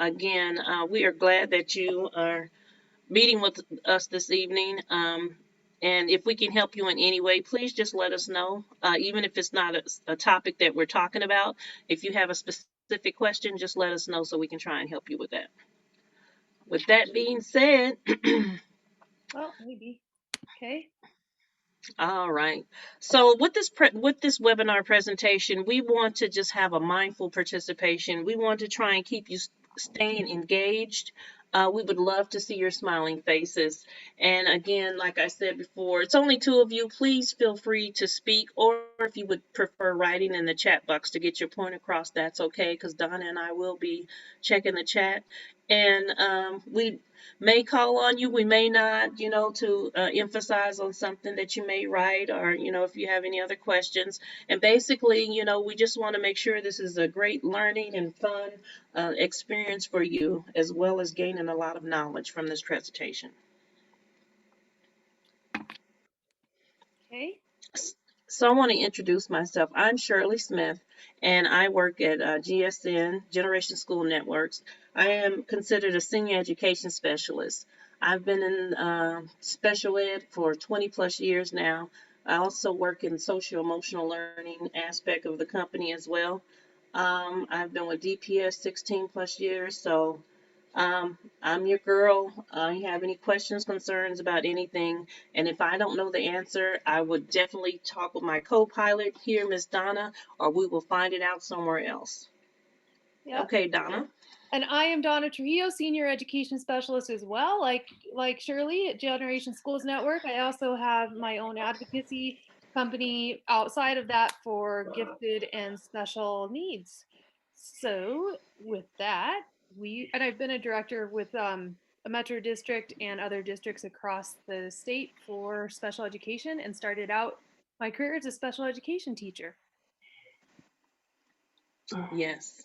again, we are glad that you are meeting with us this evening. And if we can help you in any way, please just let us know. Even if it's not a topic that we're talking about, if you have a specific question, just let us know so we can try and help you with that. With that being said, well, maybe. Okay. all right. So with this webinar presentation, we want to just have a mindful participation. We want to try and keep you staying engaged. We would love to see your smiling faces. And again, like I said before, it's only two of you. Please feel free to speak, or if you would prefer writing in the chat box to get your point across, that's okay, because Donna and I will be checking the chat. And we may call on you, we may not, to emphasize on something that you may write, or, if you have any other questions. And basically, we just want to make sure this is a great learning and fun experience for you, as well as gaining a lot of knowledge from this presentation. Okay. So I want to introduce myself. I'm Shirley Smith, and I work at GSN, Generation School Networks. I am considered a senior education specialist. I've been in special ed for 20 plus years now. I also work in social emotional learning aspect of the company as well. I've been with DPS 16 plus years, so I'm your girl. You have any questions, concerns about anything? And if I don't know the answer, I would definitely talk with my co-pilot here, Miss Donna, or we will find it out somewhere else. Yep. Okay, Donna. And I am Donna Trujillo, Senior Education Specialist as well, like Shirley at Generation Schools Network. I also have my own advocacy company outside of that for gifted and special needs. So with that, I've been a director with a metro district and other districts across the state for special education, and started out my career as a special education teacher. Yes.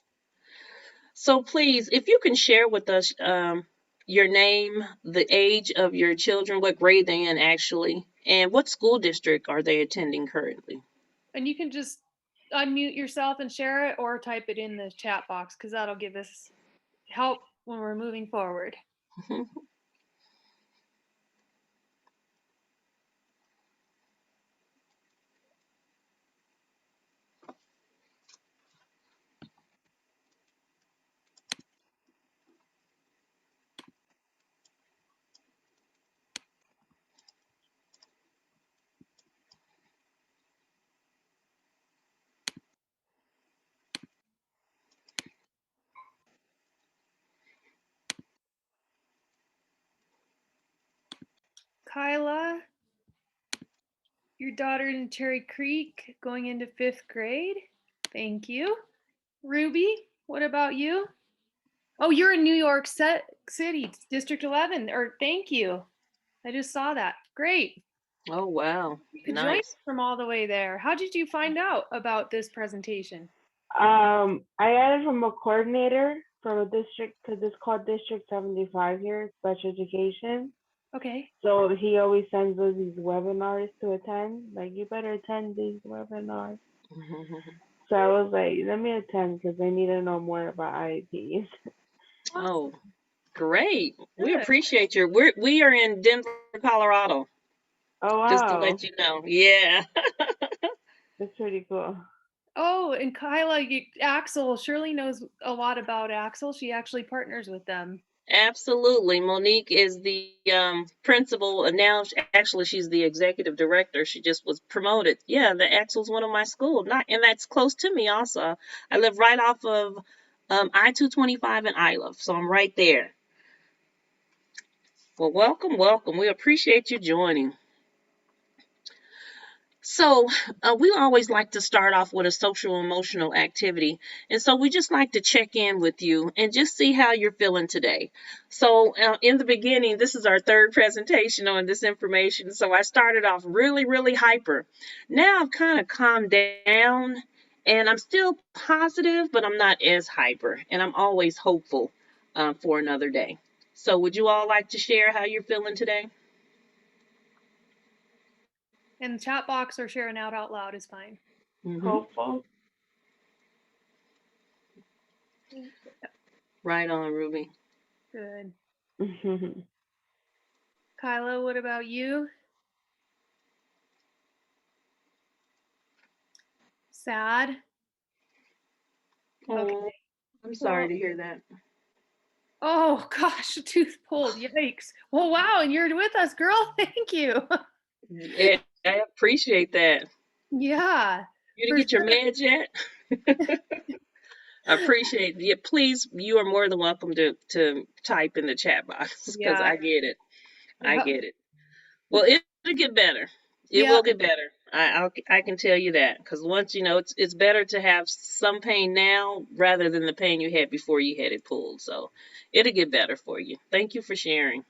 So please, if you can share with us your name, the age of your children, what grade they're in actually, and what school district are they attending currently? And you can just unmute yourself and share it, or type it in the chat box, because that'll give us help when we're moving forward. Kyla, your daughter in Cherry Creek, going into 5th grade. Thank you. Ruby, what about you? Oh, you're in New York City, District 11. Or thank you. I just saw that. Great. Oh, wow. You could join Nice. from all the way there. How did you find out about this presentation? I got it from a coordinator from a district, because it's called District 75 here, special education. Okay. So he always sends us these webinars to attend. Like, you better attend these webinars. So I was like, let me attend, because I need to know more about IEPs. Oh, great. We Good. appreciate you. We are in Denver, Colorado. Oh, Just to wow. let you know. Yeah. That's pretty cool. Oh, and Kyla, Axel, Shirley knows a lot about Axel. She actually partners with them. Absolutely. Monique is the principal. And now, actually, she's the executive director. She just was promoted. Yeah, the Axel's one of my schools. And that's close to me also. I live right off of I-225 in Isla. So I'm right there. Well, welcome, welcome. We appreciate you joining. So we always like to start off with a social emotional activity. And so we just like to check in with you and just see how you're feeling today. So in the beginning, this is our third presentation on this information. So I started off really, really hyper. Now I've kind of calmed down and I'm still positive, but I'm not as hyper. And I'm always hopeful for another day. So would you all like to share how you're feeling today? In the chat box or sharing out loud is fine. Hopeful. Right on, Ruby. Good. Kyla, what about you? Sad? Oh, Okay. I'm sorry Well, to hear that. oh gosh, a tooth pulled. Yikes. Well, wow, and you're with us, girl. Thank you. Yeah, I appreciate that. Yeah, You for didn't get your sure. meds yet? I appreciate it. Yeah, please, you are more than welcome to type in the chat box because Yeah. I get it. I Yeah. get it. Well, it'll get better. It Yeah. will get better. I can tell you that because once it's better to have some pain now rather than the pain you had before you had it pulled. So it'll get better for you. Thank you for sharing.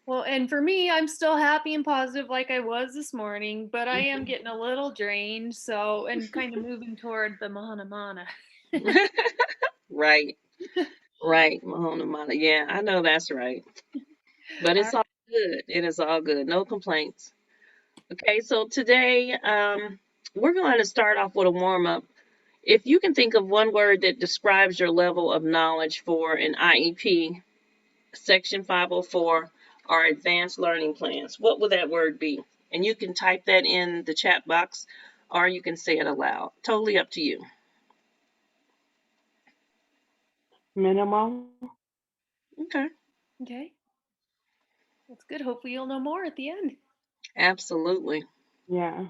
Well, and for me, I'm still happy and positive like I was this morning, but I am getting a little drained, so and kind of moving toward the mana mana. Right, right, Mahona Mana. Yeah, I know that's right. But All it's all good. It is all good. No complaints. Okay, so today we're going to start off with a warm up. If you can think of one word that describes your level of knowledge for an IEP, Section 504, or advanced learning plans, what would that word be? And you can type that in the chat box or you can say it aloud. Totally up to you. Minimal. Okay, Okay, that's good. Hopefully, you'll know more at the end. absolutely. Yeah.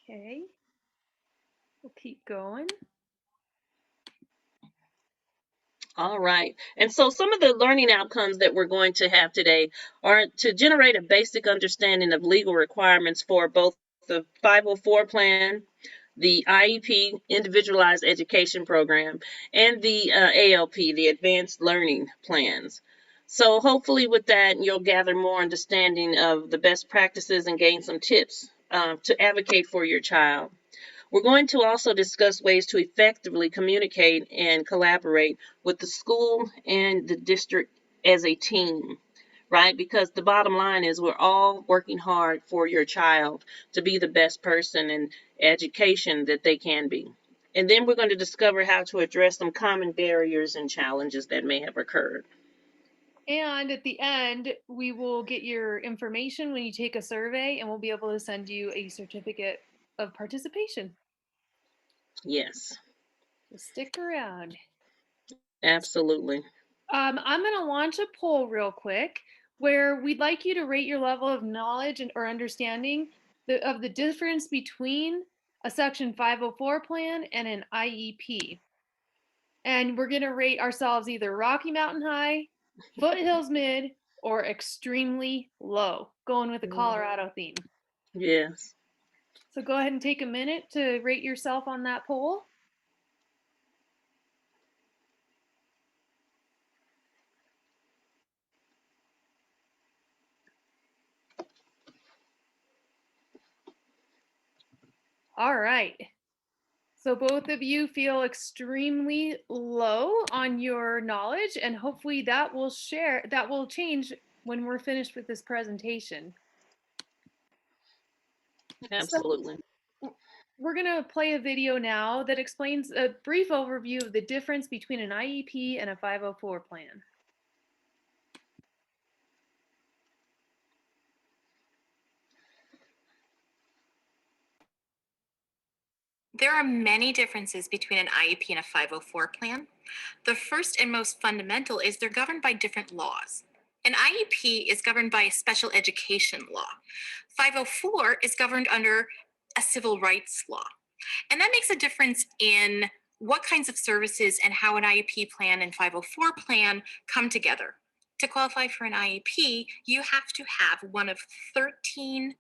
Okay, we'll keep going. All right. And so some of the learning outcomes that we're going to have today are to generate a basic understanding of legal requirements for both the 504 plan, the IEP, Individualized Education Program, and the ALP, the Advanced Learning Plans. So hopefully with that, you'll gather more understanding of the best practices and gain some tips to advocate for your child. We're going to also discuss ways to effectively communicate and collaborate with the school and the district as a team, right? Because the bottom line is we're all working hard for your child to be the best person in education that they can be. And then we're going to discover how to address some common barriers and challenges that may have occurred. And at the end, we will get your information when you take a survey, and we'll be able to send you a certificate of participation. Yes, So stick around. absolutely. I'm going to launch a poll real quick where we'd like you to rate your level of knowledge or understanding of the difference between a Section 504 plan and an IEP. And we're going to rate ourselves either Rocky Mountain High, Foothills Mid, or extremely low, going with the Colorado theme. Yes. So go ahead and take a minute to rate yourself on that poll. All right. So both of you feel extremely low on your knowledge, and hopefully that will change when we're finished with this presentation. Absolutely. So we're going to play a video now that explains a brief overview of the difference between an IEP and a 504 plan. There are many differences between an IEP and a 504 plan. The first and most fundamental is they're governed by different laws. An IEP is governed by a special education law. 504 is governed under a civil rights law. And that makes a difference in what kinds of services and how an IEP plan and 504 plan come together. To qualify for an IEP, you have to have one of 13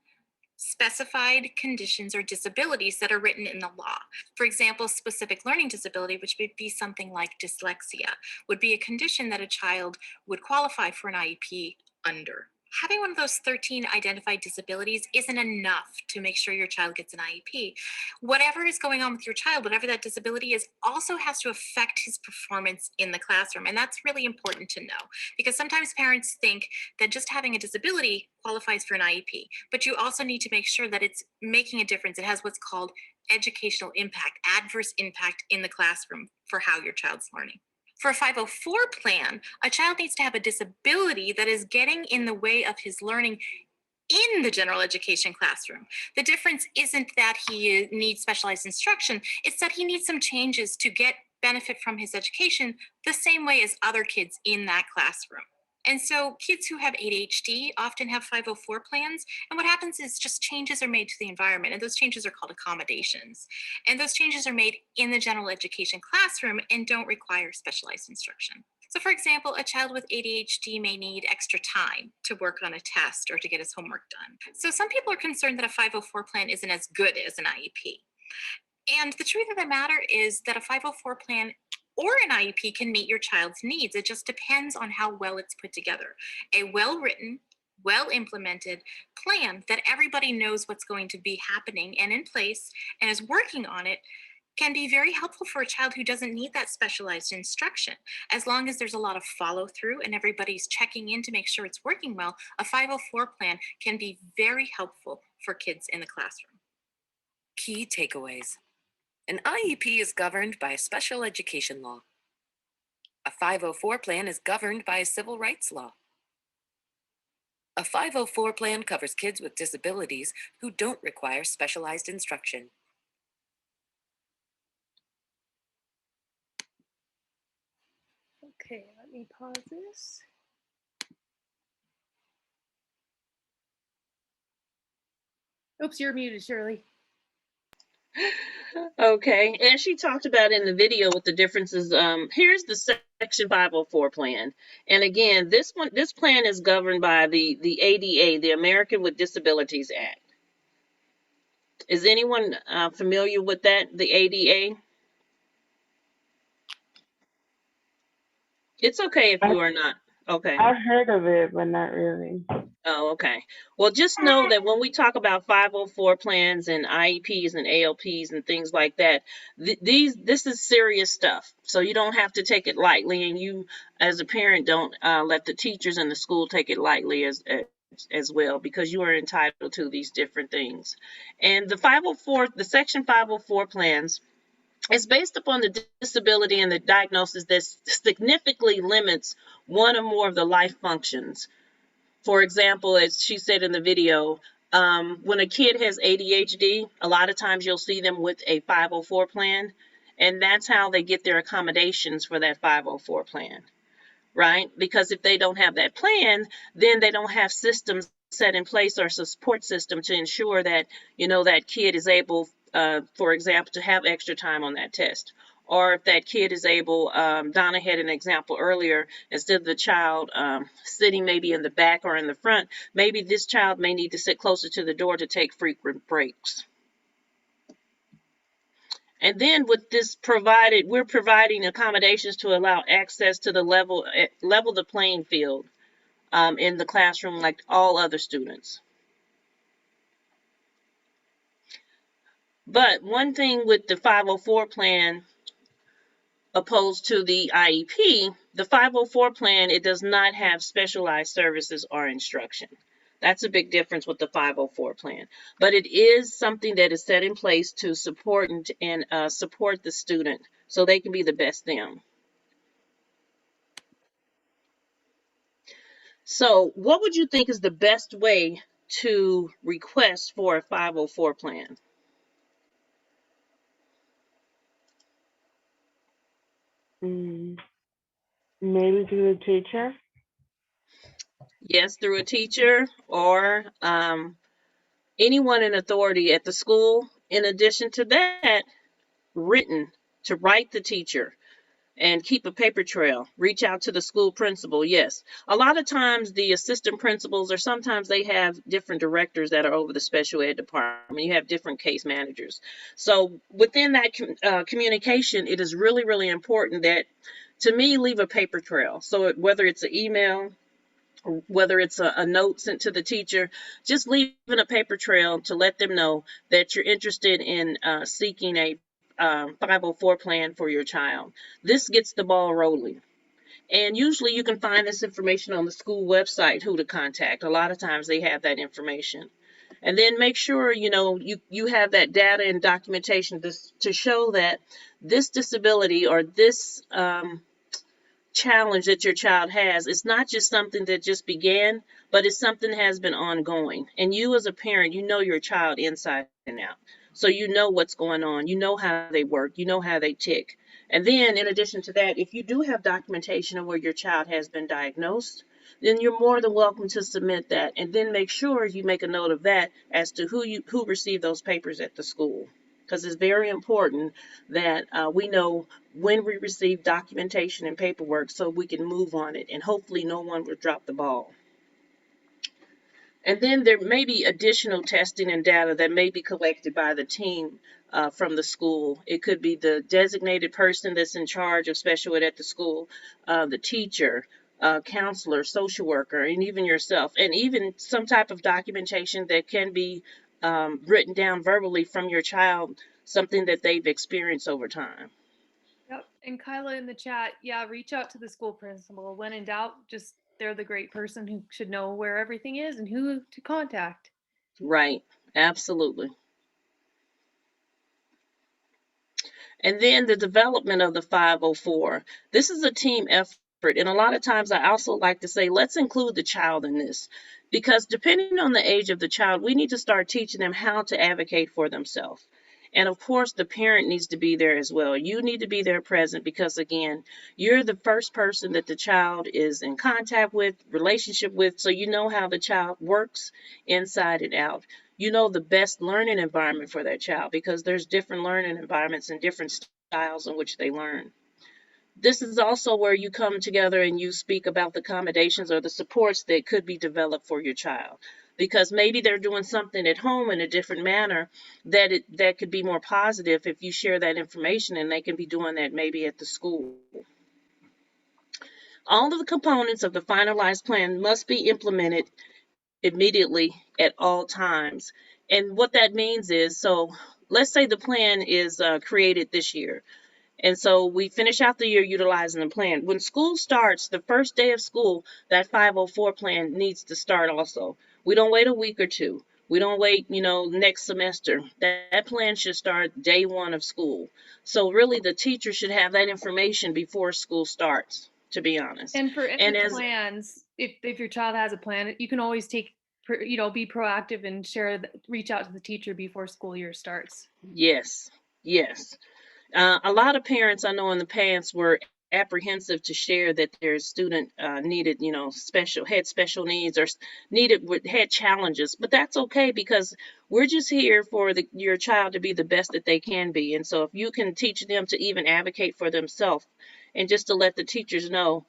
specified conditions or disabilities that are written in the law. For example, specific learning disability, which would be something like dyslexia, would be a condition that a child would qualify for an IEP under. Having one of those 13 identified disabilities isn't enough to make sure your child gets an IEP. Whatever is going on with your child, whatever that disability is, also has to affect his performance in the classroom. And that's really important to know because sometimes parents think that just having a disability qualifies for an IEP, but you also need to make sure that it's making a difference. It has what's called educational impact, adverse impact in the classroom for how your child's learning. For a 504 plan, a child needs to have a disability that is getting in the way of his learning in the general education classroom. The difference isn't that he needs specialized instruction, it's that he needs some changes to get benefit from his education the same way as other kids in that classroom. And so kids who have ADHD often have 504 plans. And what happens is just changes are made to the environment. And those changes are called accommodations. And those changes are made in the general education classroom and don't require specialized instruction. So for example, a child with ADHD may need extra time to work on a test or to get his homework done. So some people are concerned that a 504 plan isn't as good as an IEP. And the truth of the matter is that a 504 plan or an IEP can meet your child's needs. It just depends on how well it's put together. A well-written, well-implemented plan that everybody knows what's going to be happening and in place and is working on it can be very helpful for a child who doesn't need that specialized instruction. As long as there's a lot of follow through and everybody's checking in to make sure it's working well, a 504 plan can be very helpful for kids in the classroom. Key takeaways. An IEP is governed by a special education law. A 504 plan is governed by a civil rights law. A 504 plan covers kids with disabilities who don't require specialized instruction. Okay, let me pause this. Oops, you're muted, Shirley. Okay, as she talked about in the video with the differences, here's the Section 504 plan. And again, this plan is governed by the ADA, the American with Disabilities Act. Is anyone familiar with that, the ADA? It's okay if you are not. Okay. I've heard of it, but not really. Oh, okay. Well, just know that when we talk about 504 plans and IEPs and ALPs and things like that, this is serious stuff. So you don't have to take it lightly, and you, as a parent, don't let the teachers in the school take it lightly as well, because you are entitled to these different things. And the Section 504 plans is based upon the disability and the diagnosis that significantly limits one or more of the life functions. For example, as she said in the video, when a kid has ADHD, a lot of times you'll see them with a 504 plan, and that's how they get their accommodations for that 504 plan, right? Because if they don't have that plan, then they don't have systems set in place or a support system to ensure that, that kid is able, for example, to have extra time on that test. Or if that kid is able, Donna had an example earlier, instead of the child sitting maybe in the back or in the front, maybe this child may need to sit closer to the door to take frequent breaks. And then with this we're providing accommodations to allow access to the level the playing field in the classroom like all other students. But one thing with the 504 plan, opposed to the IEP, the 504 plan, it does not have specialized services or instruction. That's a big difference with the 504 plan. But it is something that is set in place to support and support the student so they can be the best them. So what would you think is the best way to request for a 504 plan? Maybe through the teacher. Yes, through a teacher or anyone in authority at the school. In addition to that, written to write the teacher and keep a paper trail. Reach out to the school principal. Yes, a lot of times the assistant principals, or sometimes they have different directors that are over the special ed department. You have different case managers. So within that communication, it is really, really important that, to me, leave a paper trail. So whether it's an email, whether it's a note sent to the teacher, just leaving a paper trail to let them know that you're interested in seeking a 504 plan for your child. This gets the ball rolling. And usually you can find this information on the school website, who to contact. A lot of times they have that information. And then make sure, you have that data and documentation to show that this disability or this challenge that your child has, it's not just something that just began, but it's something that has been ongoing. And you as a parent, you know your child inside and out. So you know what's going on. You know how they work. You know how they tick. And then in addition to that, if you do have documentation of where your child has been diagnosed, then you're more than welcome to submit that. And then make sure you make a note of that as to who received those papers at the school. Because it's very important that we know when we receive documentation and paperwork so we can move on it, and hopefully no one will drop the ball. And then there may be additional testing and data that may be collected by the team from the school. It could be the designated person that's in charge of special ed at the school, the teacher, counselor, social worker, and even yourself, and even some type of documentation that can be written down verbally from your child, something that they've experienced over time. Yep. And Kyla in the chat, yeah, reach out to the school principal. When in doubt, just they're the great person who should know where everything is and who to contact. Right. Absolutely. And then the development of the 504. This is a team effort. And a lot of times I also like to say, let's include the child in this. Because depending on the age of the child, we need to start teaching them how to advocate for themselves. And of course, the parent needs to be there as well. You need to be there present because, again, you're the first person that the child is in contact with, relationship with, so you know how the child works inside and out. You know the best learning environment for that child because there's different learning environments and different styles in which they learn. This is also where you come together and you speak about the accommodations or the supports that could be developed for your child. Because maybe they're doing something at home in a different manner that could be more positive if you share that information, and they can be doing that maybe at the school. All of the components of the finalized plan must be implemented immediately at all times. And what that means is, so let's say the plan is created this year. And so we finish out the year utilizing the plan. When school starts, the first day of school, that 504 plan needs to start also. We don't wait a week or two. We don't wait, next semester. That plan should start day one of school. So really the teacher should have that information before school starts, to be honest. And for any plans, if your child has a plan, you can always be proactive and reach out to the teacher before school year starts. Yes. A lot of parents I know in the past were apprehensive to share that their student needed, had special needs or had challenges, but that's okay because we're just here for your child to be the best that they can be. And so if you can teach them to even advocate for themselves and just to let the teachers know,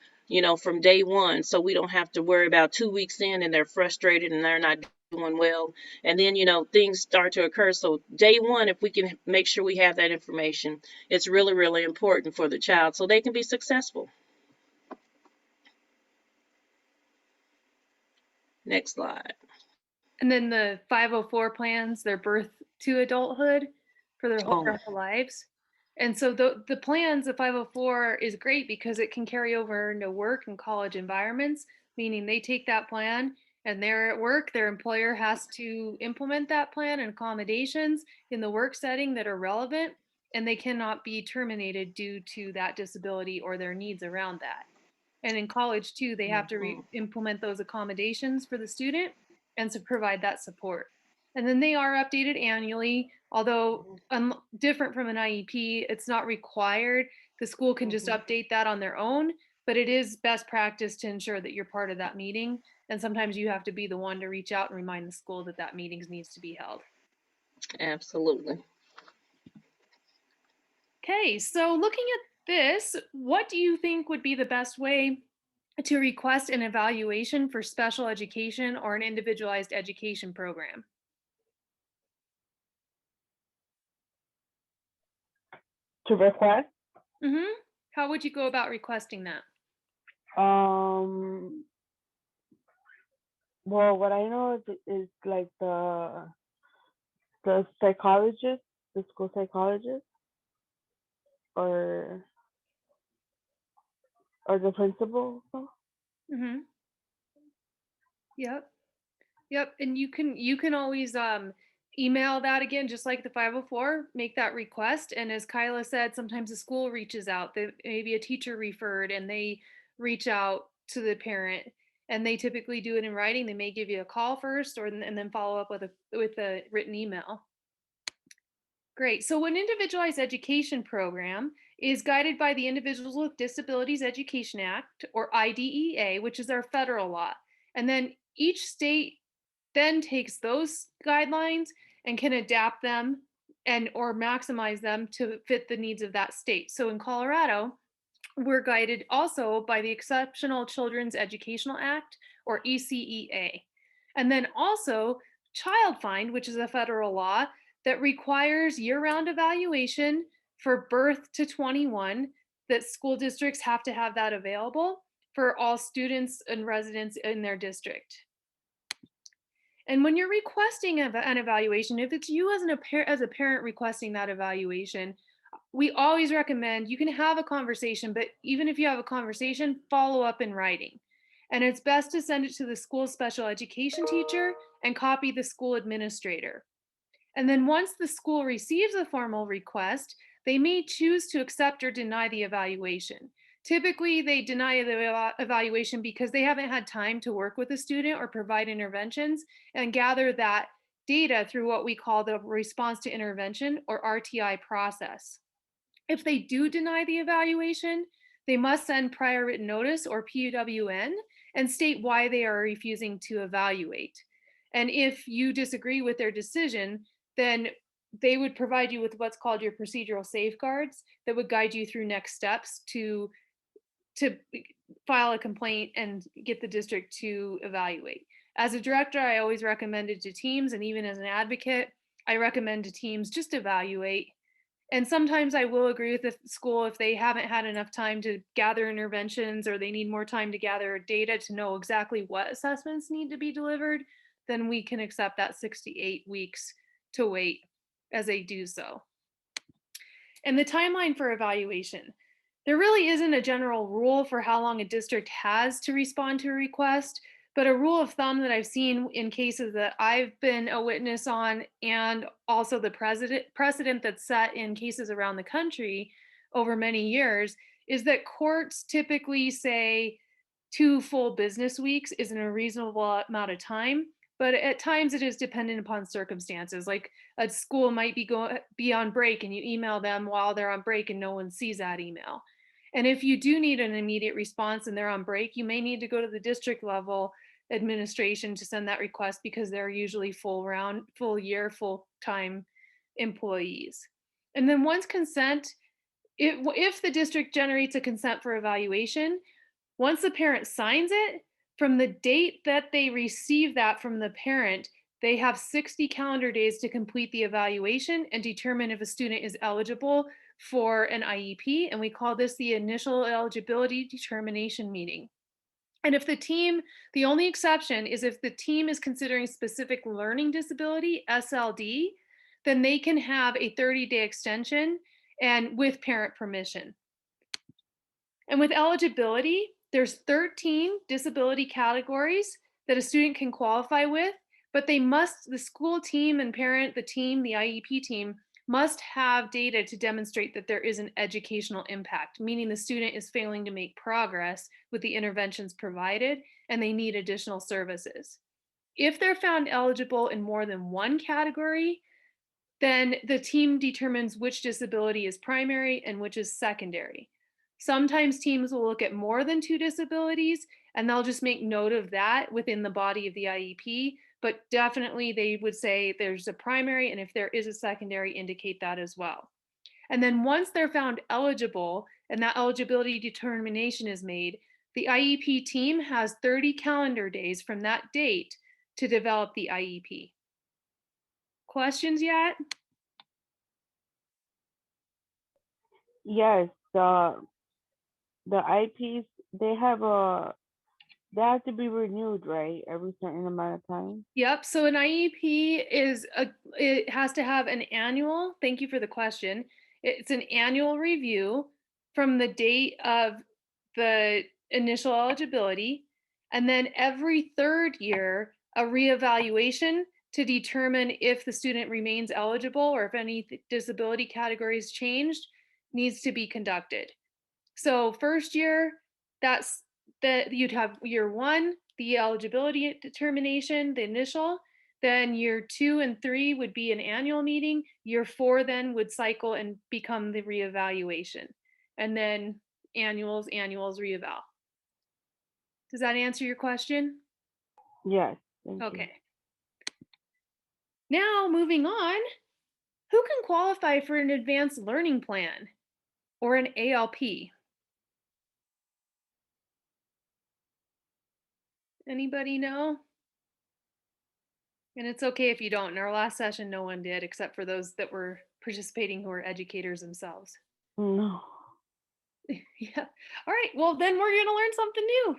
from day one, so we don't have to worry about 2 weeks in and they're frustrated and they're not doing well, and then things start to occur. So day one, if we can make sure we have that information, it's really, really important for the child so they can be successful. Next slide. And then the 504 plans, their birth to adulthood for their whole lives. And so the plans, the 504 is great because it can carry over into work and college environments, meaning they take that plan and they're at work, their employer has to implement that plan and accommodations in the work setting that are relevant, and they cannot be terminated due to that disability or their needs around that. And in college too, they have to implement those accommodations for the student and to provide that support. And then they are updated annually, although different from an IEP, it's not required. The school can just update that on their own, but it is best practice to ensure that you're part of that meeting. And sometimes you have to be the one to reach out and remind the school that meeting needs to be held. Absolutely. Okay, so looking at this, what do you think would be the best way to request an evaluation for special education or an individualized education program? To request? How would you go about requesting that? Well, what I know is like the psychologist, the school psychologist, or the principal. Yep. Yep, and you can always email that again, just like the 504, make that request. And as Kyla said, sometimes the school reaches out. Maybe a teacher referred and they reach out to the parent, and they typically do it in writing. They may give you a call first, and then follow up with a written email. Great. So an individualized education program is guided by the Individuals with Disabilities Education Act, or IDEA, which is our federal law. And then each state then takes those guidelines and can adapt them and or maximize them to fit the needs of that state. So in Colorado, we're guided also by the Exceptional Children's Educational Act, or ECEA. And then also Child Find, which is a federal law that requires year-round evaluation for birth to 21, that school districts have to have that available for all students and residents in their district. And when you're requesting an evaluation, if it's you as a parent requesting that evaluation, we always recommend you can have a conversation, but even if you have a conversation, follow up in writing. And it's best to send it to the school special education teacher and copy the school administrator. And then once the school receives a formal request, they may choose to accept or deny the evaluation. Typically, they deny the evaluation because they haven't had time to work with the student or provide interventions and gather that data through what we call the response to intervention, or RTI process. If they do deny the evaluation, they must send prior written notice, or PWN, and state why they are refusing to evaluate. And if you disagree with their decision, then they would provide you with what's called your procedural safeguards that would guide you through next steps to file a complaint and get the district to evaluate. As a director, I always recommended to teams, and even as an advocate, I recommend to teams just evaluate. And sometimes I will agree with the school if they haven't had enough time to gather interventions, or they need more time to gather data to know exactly what assessments need to be delivered, then we can accept that 68 weeks to wait as they do so. And the timeline for evaluation. There really isn't a general rule for how long a district has to respond to a request, but a rule of thumb that I've seen in cases that I've been a witness on, and also the precedent that's set in cases around the country over many years, is that courts typically say 2 full business weeks is a reasonable amount of time, but at times it is dependent upon circumstances. Like a school might be on break and you email them while they're on break and no one sees that email. And if you do need an immediate response and they're on break, you may need to go to the district level administration to send that request, because they're usually full year, full-time employees. And then once consent, if the district generates a consent for evaluation, once the parent signs it, from the date that they receive that from the parent, they have 60 calendar days to complete the evaluation and determine if a student is eligible for an IEP. And we call this the initial eligibility determination meeting. And if the only exception is if the team is considering specific learning disability, SLD, then they can have a 30-day extension and with parent permission. And with eligibility, there's 13 disability categories that a student can qualify with, but the school team and parent, the IEP team, must have data to demonstrate that there is an educational impact, meaning the student is failing to make progress with the interventions provided and they need additional services. If they're found eligible in more than one category, then the team determines which disability is primary and which is secondary. Sometimes teams will look at more than 2 disabilities and they'll just make note of that within the body of the IEP, but definitely they would say there's a primary, and if there is a secondary, indicate that as well. And then once they're found eligible and that eligibility determination is made, the IEP team has 30 calendar days from that date to develop the IEP. Questions yet? Yes, the IEPs, they have to be renewed, right? Every certain amount of time. Yep. So an IEP it has to have an annual, thank you for the question. It's an annual review from the date of the initial eligibility. And then every third year, a reevaluation to determine if the student remains eligible or if any disability categories changed needs to be conducted. So first year, that's that you'd have year 1, the eligibility determination, the initial. Then year 2 and 3 would be an annual meeting. Year 4 then would cycle and become the reevaluation. And then annuals, reeval. Does that answer your question? Yes. Thank you. Okay. Now moving on, who can qualify for an advanced learning plan or an ALP? Anybody know? And it's okay if you don't. In our last session, no one did, except for those that were participating who are educators themselves. No. Yeah. All right. Well, then we're going to learn something new.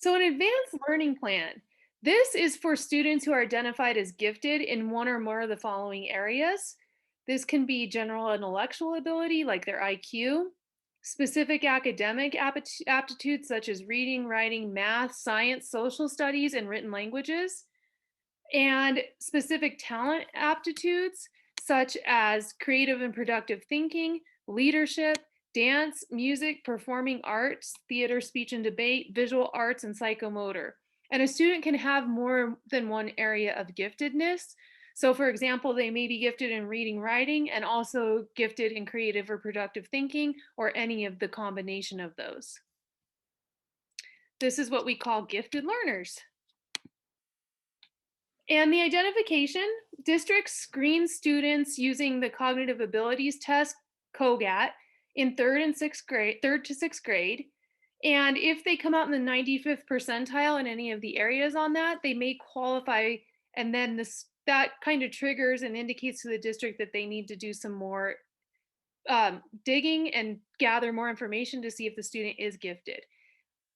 So, an advanced learning plan. This is for students who are identified as gifted in one or more of the following areas. This can be general intellectual ability, like their IQ, specific academic aptitudes, such as reading, writing, math, science, social studies, and written languages, and specific talent aptitudes, such as creative and productive thinking, leadership, dance, music, performing arts, theater, speech and debate, visual arts, and psychomotor. And a student can have more than one area of giftedness. So for example, they may be gifted in reading, writing, and also gifted in creative or productive thinking, or any of the combination of those. This is what we call gifted learners. And the identification, districts screen students using the cognitive abilities test, COGAT, in third to sixth grade. And if they come out in the 95th percentile in any of the areas on that, they may qualify. And then that kind of triggers and indicates to the district that they need to do some more digging and gather more information to see if the student is gifted.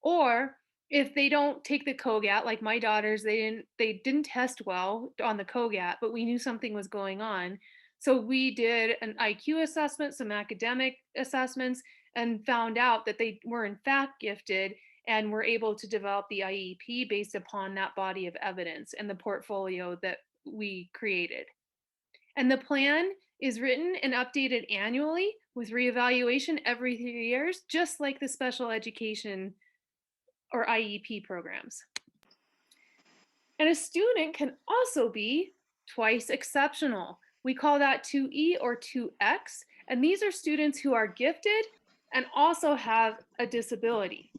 Or if they don't take the COGAT, like my daughters, they didn't test well on the COGAT, but we knew something was going on. So we did an IQ assessment, some academic assessments, and found out that they were in fact gifted and were able to develop the IEP based upon that body of evidence and the portfolio that we created. And the plan is written and updated annually with reevaluation every 3 years, just like the special education or IEP programs. And a student can also be twice exceptional. We call that 2E or 2X. And these are students who are gifted and also have a disability.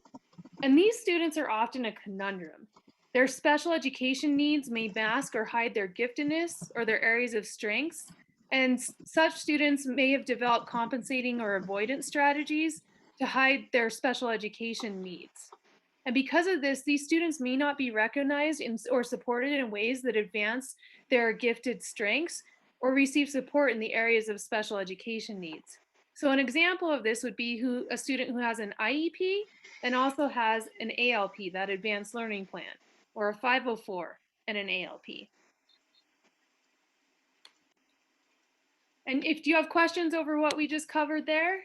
And these students are often a conundrum. Their special education needs may mask or hide their giftedness or their areas of strengths. And such students may have developed compensating or avoidance strategies to hide their special education needs. And because of this, these students may not be recognized or supported in ways that advance their gifted strengths or receive support in the areas of special education needs. So an example of this would be a student who has an IEP and also has an ALP, that advanced learning plan, or a 504 and an ALP. And if you have questions over what we just covered there?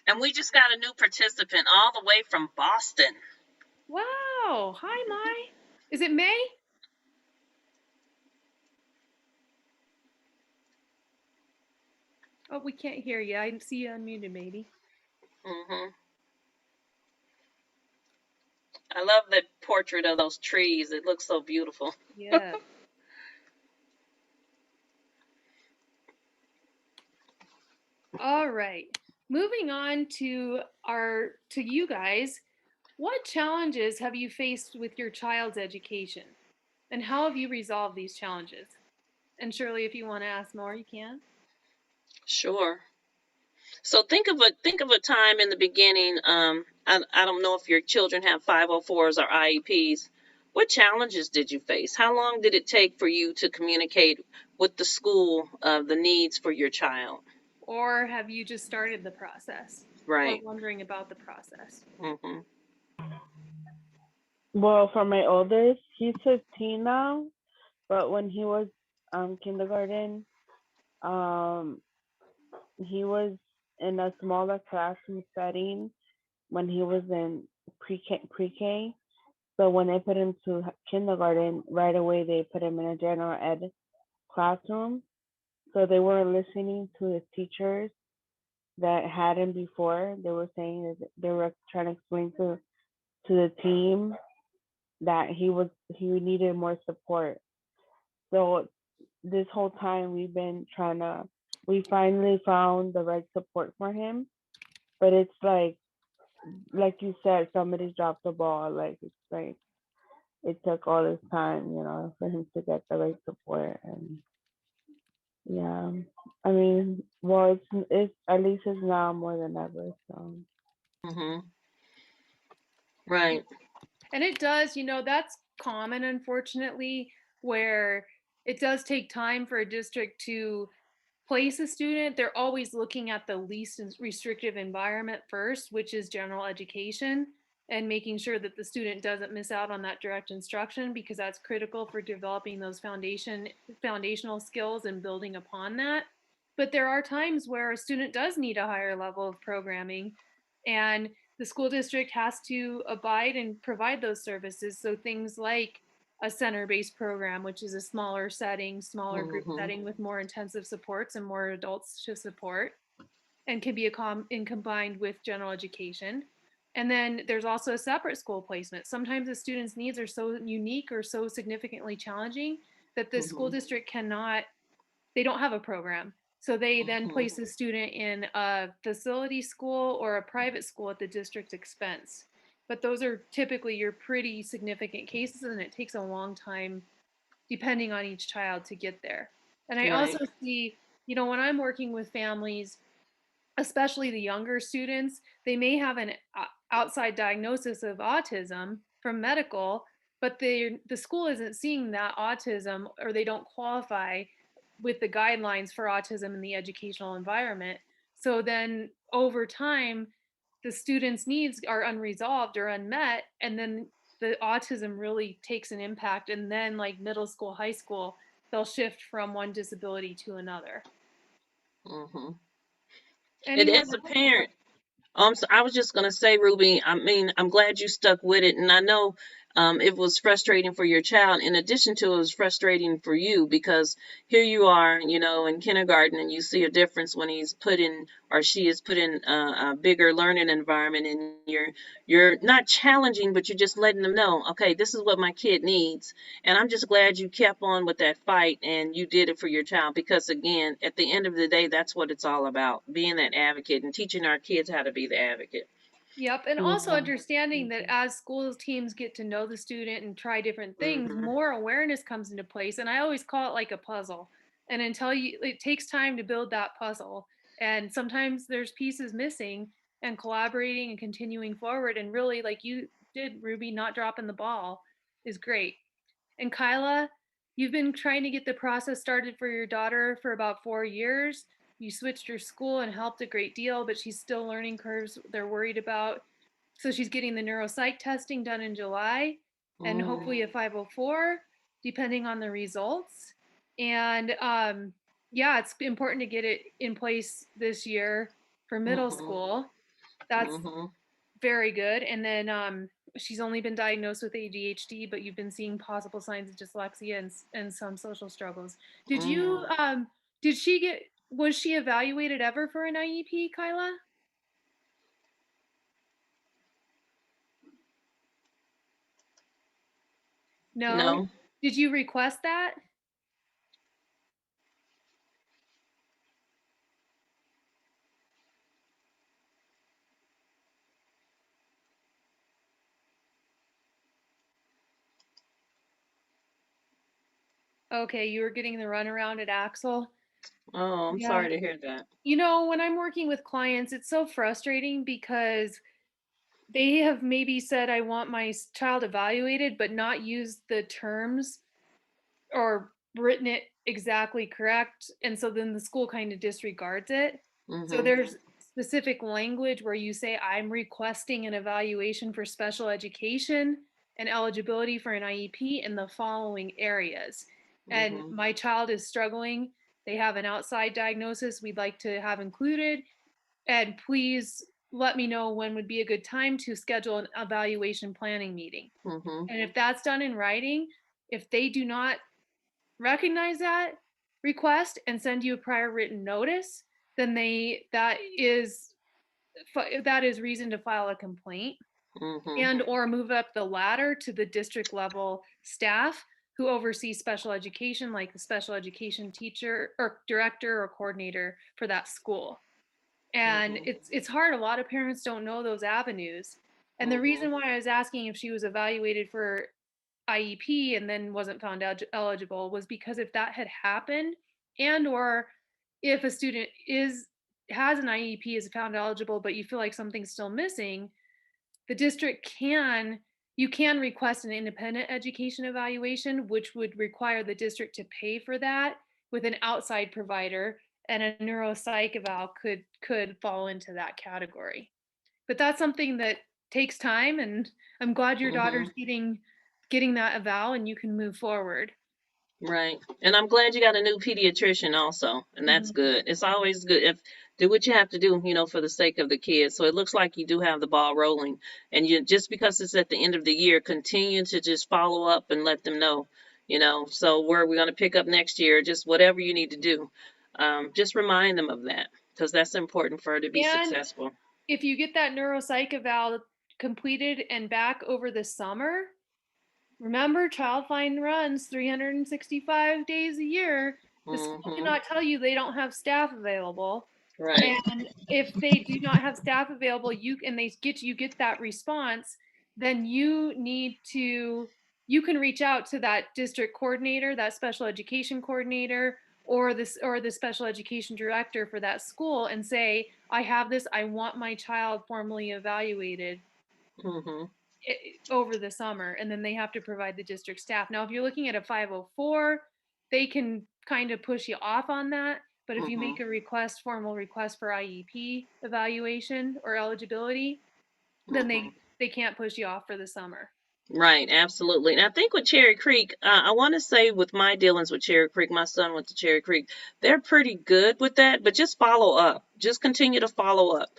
And we just got a new participant all the way from Boston. Wow. Hi, Mai. Is it May? Oh, we can't hear you. I see you unmuted, maybe. Mm-hmm. I love the portrait of those trees. It looks so beautiful. Yeah. All right. Moving on to you guys, what challenges have you faced with your child's education? And how have you resolved these challenges? And Shirley, if you want to ask more, you can. Sure. So think of a time in the beginning. I don't know if your children have 504s or IEPs. What challenges did you face? How long did it take for you to communicate with the school the needs for your child? Or have you just started the process? Right. Or wondering about the process? Mm-hmm. Well, for my oldest, he's 15 now, but when he was kindergarten, he was in a smaller classroom setting when he was in pre-K. So when they put him to kindergarten, right away they put him in a general ed classroom. So they weren't listening to his teachers that had him before. They were saying that they were trying to explain to the team that he needed more support. So this whole time we've been we finally found the right support for him, but it's like you said, somebody dropped the ball. Like it's like it took all this time, for him to get the right support. And yeah, I mean, well, it's at least it's now more than ever. So Right. And it does, that's common, unfortunately, where it does take time for a district to place a student. They're always looking at the least restrictive environment first, which is general education, and making sure that the student doesn't miss out on that direct instruction, because that's critical for developing those foundational skills and building upon that. But there are times where a student does need a higher level of programming, and the school district has to abide and provide those services. So things like a center-based program, which is a smaller setting, smaller group setting with more intensive supports and more adults to support, and can be combined with general education. And then there's also a separate school placement. Sometimes the student's needs are so unique or so significantly challenging that the school district they don't have a program. So they then place the student in a facility school or a private school at the district's expense. But those are typically your pretty significant cases, and it takes a long time, depending on each child, to get there. And I Right. also see, when I'm working with families, especially the younger students, they may have an outside diagnosis of autism from medical, but the school isn't seeing that autism, or they don't qualify with the guidelines for autism in the educational environment. So then over time, the students' needs are unresolved or unmet, and then the autism really takes an impact. And then, like middle school, high school, they'll shift from one disability to another. And Anyone as a parent, so I was just going to say, Ruby, I mean, I'm glad you stuck with it. And I know it was frustrating for your child. In addition to it was frustrating for you, because here you are, in kindergarten, and you see a difference when he's put in, or she is put in a bigger learning environment, and you're not challenging, but you're just letting them know, okay, this is what my kid needs. And I'm just glad you kept on with that fight and you did it for your child, because again, at the end of the day, that's what it's all about, being that advocate and teaching our kids how to be the advocate. Yep. And also understanding that as school teams get to know the student and try different things, more awareness comes into place. And I always call it like a puzzle. And it takes time to build that puzzle. And sometimes there's pieces missing, and collaborating and continuing forward. And really, like you did, Ruby, not dropping the ball is great. And Kyla, you've been trying to get the process started for your daughter for about 4 years. You switched your school and helped a great deal, but she's still learning curves they're worried about. So she's getting the neuropsych testing done in July, and hopefully a 504, depending on the results. And yeah, it's important to get it in place this year for middle school. That's very good. And then she's only been diagnosed with ADHD, but you've been seeing possible signs of dyslexia and some social struggles. Was she evaluated ever for an IEP, Kyla? No. No. Did you request that? Okay, you were getting the runaround at Axel. Oh, I'm Yeah. sorry to hear that. When I'm working with clients, it's so frustrating because they have maybe said, I want my child evaluated, but not used the terms or written it exactly correct. And so then the school kind of disregards it. So there's specific language where you say, I'm requesting an evaluation for special education and eligibility for an IEP in the following areas. And my child is struggling. They have an outside diagnosis we'd like to have included. And please let me know when would be a good time to schedule an evaluation planning meeting. Mm-hmm. And if that's done in writing, if they do not recognize that request and send you a prior written notice, then that is reason to file a complaint Mm-hmm. and or move up the ladder to the district level staff who oversee special education, like the special education teacher or director or coordinator for that school. And Mm-hmm. it's hard. A lot of parents don't know those avenues. And the Mm-hmm. reason why I was asking if she was evaluated for IEP and then wasn't found eligible was because if that had happened, and or if a student has an IEP, is found eligible, but you feel like something's still missing, the district you can request an independent education evaluation, which would require the district to pay for that with an outside provider, and a neuropsych eval could fall into that category. But that's something that takes time, and I'm glad your daughter's getting that eval and you can move forward. Right. And I'm glad you got a new pediatrician also. And that's good. It's always good if do what you have to do, for the sake of the kids. So it looks like you do have the ball rolling. And you just because it's at the end of the year, continue to just follow up and let them know, so where we're going to pick up next year, just whatever you need to do. Just remind them of that because that's important for her to be And successful. if you get that neuropsych eval completed and back over the summer, remember, Child Find runs 365 days a year. The school Mm-hmm. cannot tell you they don't have staff available. Right. And if they do not have staff available, you get that response, then you can reach out to that district coordinator, that special education coordinator, or the special education director for that school and say, I have this, I want my child formally evaluated Mm-hmm. over the summer, and then they have to provide the district staff. Now, if you're looking at a 504, they can kind of push you off on that. But if you Mm-hmm. make a formal request for IEP evaluation or eligibility, then Mm-hmm. they can't push you off for the summer. Right, absolutely. And I think with Cherry Creek, I want to say with my dealings with Cherry Creek, my son went to Cherry Creek, they're pretty good with that, but just follow up. Just continue to follow up.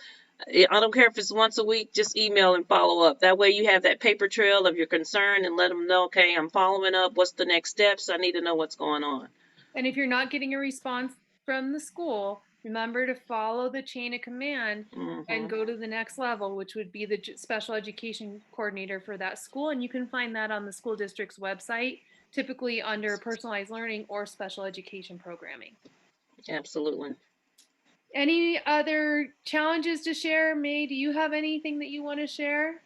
I don't care if it's once a week, just email and follow up. That way you have that paper trail of your concern and let them know, okay, I'm following up. What's the next steps? I need to know what's going on. And if you're not getting a response from the school, remember to follow the chain of command and Mm-hmm. go to the next level, which would be the special education coordinator for that school. And you can find that on the school district's website, typically under personalized learning or special education programming. Absolutely. Any other challenges to share? May, do you have anything that you want to share?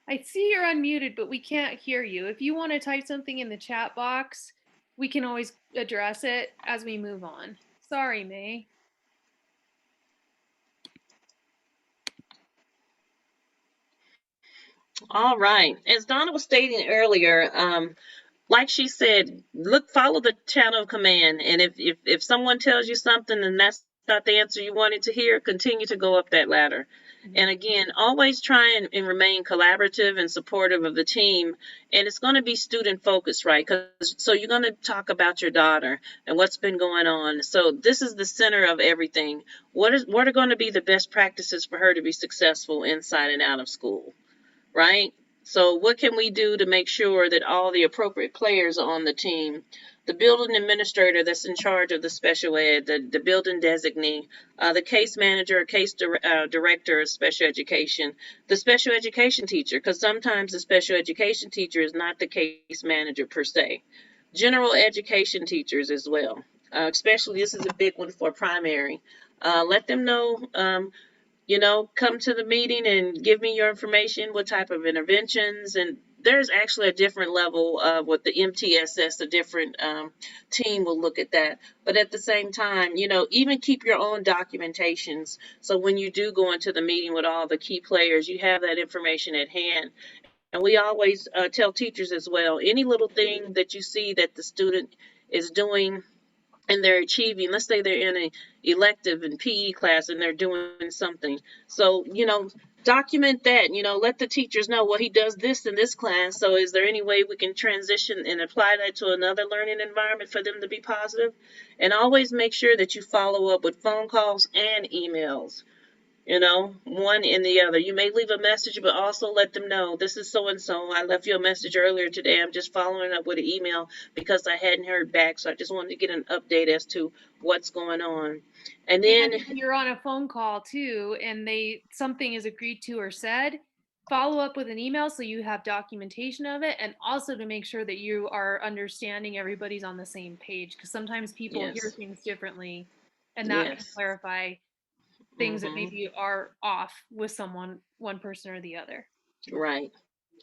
I see you're unmuted, but we can't hear you. If you want to type something in the chat box, we can always address it as we move on. Sorry, May. All right. As Donna was stating earlier, like she said, follow the channel of command. And if someone tells you something and that's not the answer you wanted to hear, continue to go up that ladder. And again, always try and remain collaborative and supportive of the team. And it's going to be student focused, right? So you're going to talk about your daughter and what's been going on. So this is the center of everything. What are going to be the best practices for her to be successful inside and out of school, right? So what can we do to make sure that all the appropriate players are on the team? The building administrator that's in charge of the special ed, the building designee, the case manager, director of special education, the special education teacher, because sometimes the special education teacher is not the case manager per se. General education teachers as well, especially this is a big one for primary. Let them know come to the meeting and give me your information, what type of interventions. And there's actually a different level of what the MTSS, a different team will look at that. But at the same time, even keep your own documentations. So when you do go into the meeting with all the key players, you have that information at hand. And we always tell teachers as well, any little thing that you see that the student is doing and they're achieving, let's say they're in a elective in PE class and they're doing something. So, document that, let the teachers know, well, he does this in this class. So is there any way we can transition and apply that to another learning environment for them to be positive? And always make sure that you follow up with phone calls and emails. One in the other. You may leave a message, but also let them know, this is so and so. I left you a message earlier today. I'm just following up with an email because I hadn't heard back. So I just wanted to get an update as to what's going on. And then, And you're on a phone call too, and something is agreed to or said, follow up with an email so you have documentation of it, and also to make sure that you are understanding everybody's on the same page, because sometimes people hear yes, things differently, and that can yes. clarify things that hmm maybe are off with one person or the other. Right.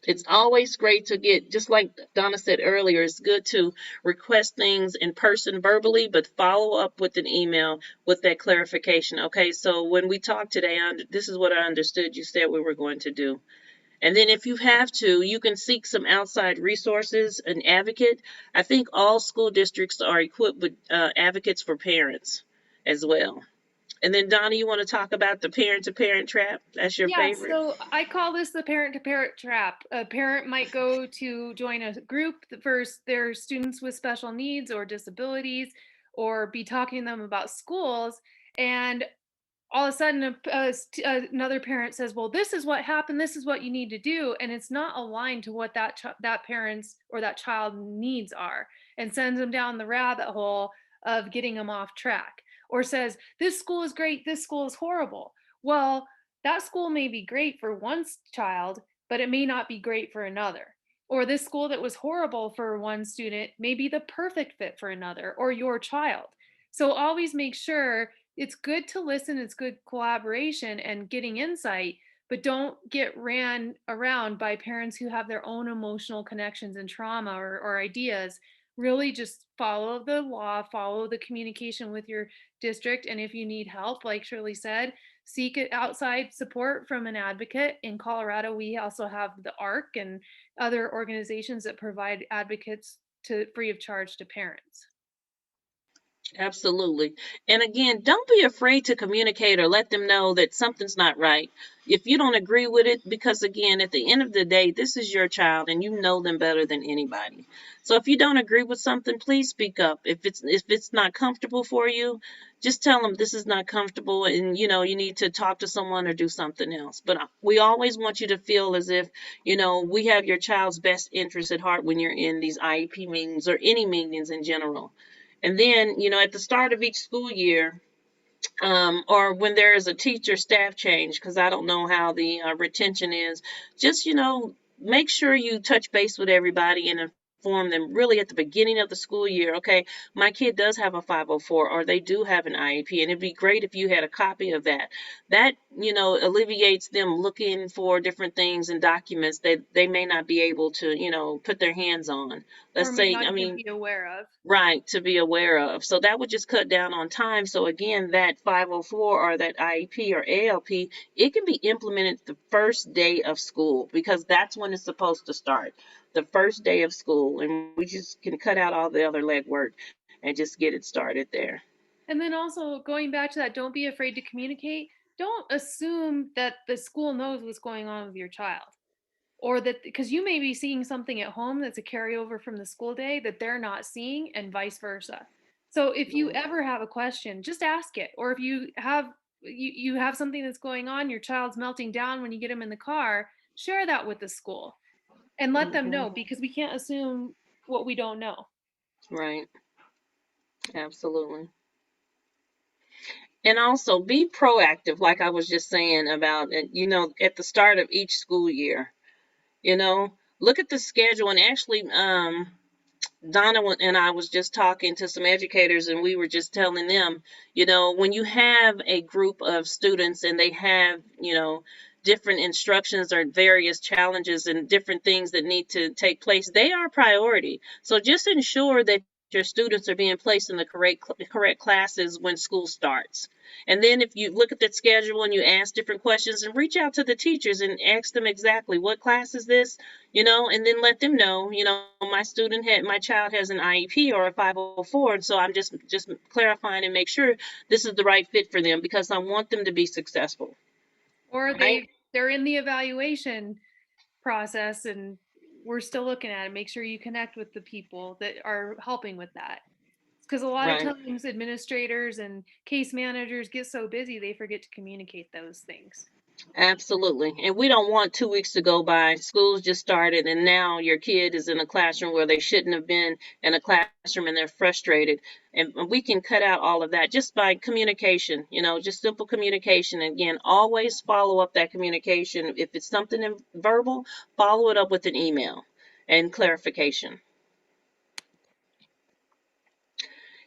It's always great to get, just like Donna said earlier, it's good to request things in person verbally, but follow up with an email with that clarification. Okay, so when we talked today, this is what I understood you said we were going to do. And then if you have to, you can seek some outside resources, an advocate. I think all school districts are equipped with advocates for parents as well. And then Donna, you want to talk about the parent-to-parent trap? That's your Yeah, favorite? so I call this the parent-to-parent trap. A parent might go to join a group for their students with special needs or disabilities, or be talking to them about schools, and all of a sudden another parent says, well, this is what happened, this is what you need to do, and it's not aligned to what that parent's or that child needs are, and sends them down the rabbit hole of getting them off track, or says this school is great, this school is horrible. Well, that school may be great for one child, but it may not be great for another. Or this school that was horrible for one student may be the perfect fit for another or your child. So always make sure, it's good to listen, it's good collaboration and getting insight, but don't get ran around by parents who have their own emotional connections and trauma or ideas. Really just follow the law, follow the communication with your district, and if you need help, like Shirley said, seek outside support from an advocate. In Colorado, we also have the ARC and other organizations that provide advocates free of charge to parents. Absolutely. And again, don't be afraid to communicate or let them know that something's not right. If you don't agree with it, because again, at the end of the day, this is your child and you know them better than anybody. So if you don't agree with something, please speak up. If it's not comfortable for you, just tell them this is not comfortable and you need to talk to someone or do something else. But we always want you to feel as if, we have your child's best interest at heart when you're in these IEP meetings or any meetings in general. And then, at the start of each school year, or when there is a teacher staff change, because I don't know how the retention is, just, make sure you touch base with everybody and inform them really at the beginning of the school year. Okay, my kid does have a 504 or they do have an IEP, and it'd be great if you had a copy of that. That, alleviates them looking for different things and documents that they may not be able to, put their hands on. Or Let's may say, not I even mean, be aware of. right, to be aware of. So that would just cut down on time. So again, that 504 or that IEP or ALP, it can be implemented the first day of school because that's when it's supposed to start, the first day of school. And we just can cut out all the other legwork and just get it started there. And then also going back to that, don't be afraid to communicate. Don't assume that the school knows what's going on with your child, or that because you may be seeing something at home that's a carryover from the school day that they're not seeing, and vice versa. So if you Right. ever have a question, just ask it. Or if you have something that's going on, your child's melting down when you get them in the car, share that with the school and let them hmm know, because we can't assume what we don't know. Right. Absolutely. And also be proactive, like I was just saying about, at the start of each school year, look at the schedule and actually, Donna and I was just talking to some educators and we were just telling them, when you have a group of students and they have, different instructions or various challenges and different things that need to take place, they are priority. So just ensure that your students are being placed in the correct classes when school starts. And then if you look at that schedule and you ask different questions, and reach out to the teachers and ask them exactly what class is this, and then let them know, my child has an IEP or a 504, and so I'm just clarifying and make sure this is the right fit for them, because I want them to be successful. Or Right? they're in the evaluation process and we're still looking at it. Make sure you connect with the people that are helping with that. Because a lot of Right. times administrators and case managers get so busy they forget to communicate those things. Absolutely. And we don't want 2 weeks to go by. School's just started, and now your kid is in a classroom where they shouldn't have been in a classroom, and they're frustrated. And we can cut out all of that just by communication, just simple communication. Again, always follow up that communication. If it's something verbal, follow it up with an email and clarification.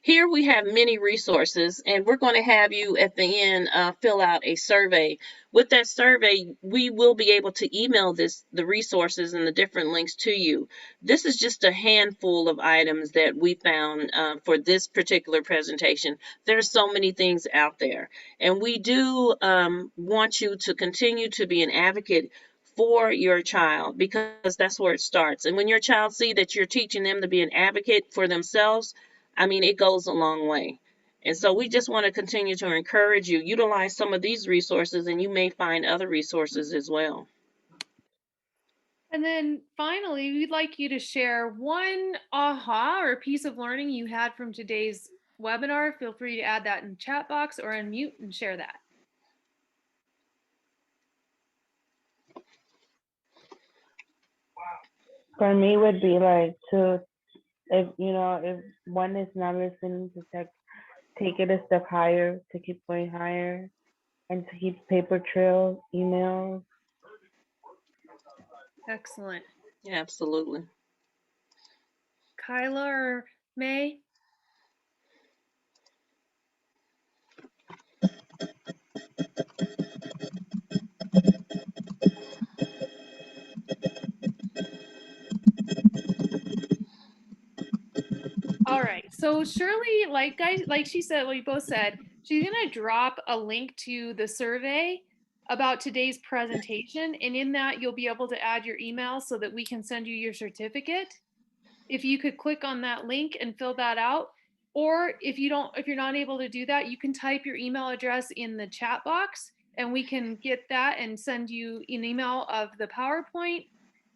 Here we have many resources, and we're going to have you at the end fill out a survey. With that survey, we will be able to email the resources and the different links to you. This is just a handful of items that we found for this particular presentation. There's so many things out there, and we do want you to continue to be an advocate for your child, because that's where it starts. And when your child see that you're teaching them to be an advocate for themselves, I mean, it goes a long way. And so we just want to continue to encourage you, utilize some of these resources, and you may find other resources as well. And then finally, we'd like you to share one aha or piece of learning you had from today's webinar. Feel free to add that in the chat box or unmute and share that. For me, would be like if one is not listening, to take it a step higher, to keep going higher, and to keep paper trails, emails. Excellent. Absolutely. Kyla or May? All right. So Shirley, like she said, we both said, she's gonna drop a link to the survey about today's presentation, and in that you'll be able to add your email so that we can send you your certificate. If you could click on that link and fill that out, or if you're not able to do that, you can type your email address in the chat box and we can get that and send you an email of the PowerPoint,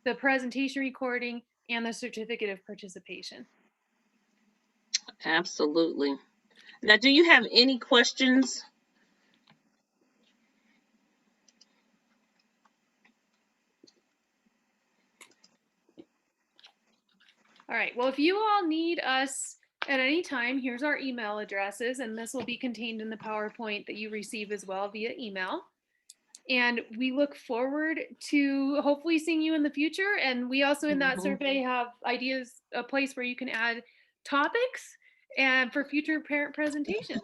the presentation recording, and the certificate of participation. Absolutely. Now, do you have any questions? All right. Well, if you all need us at any time, here's our email addresses, and this will be contained in the PowerPoint that you receive as well via email. And we look forward to hopefully seeing you in the future. And we also in that survey have ideas, a place where you can add topics and for future parent presentations.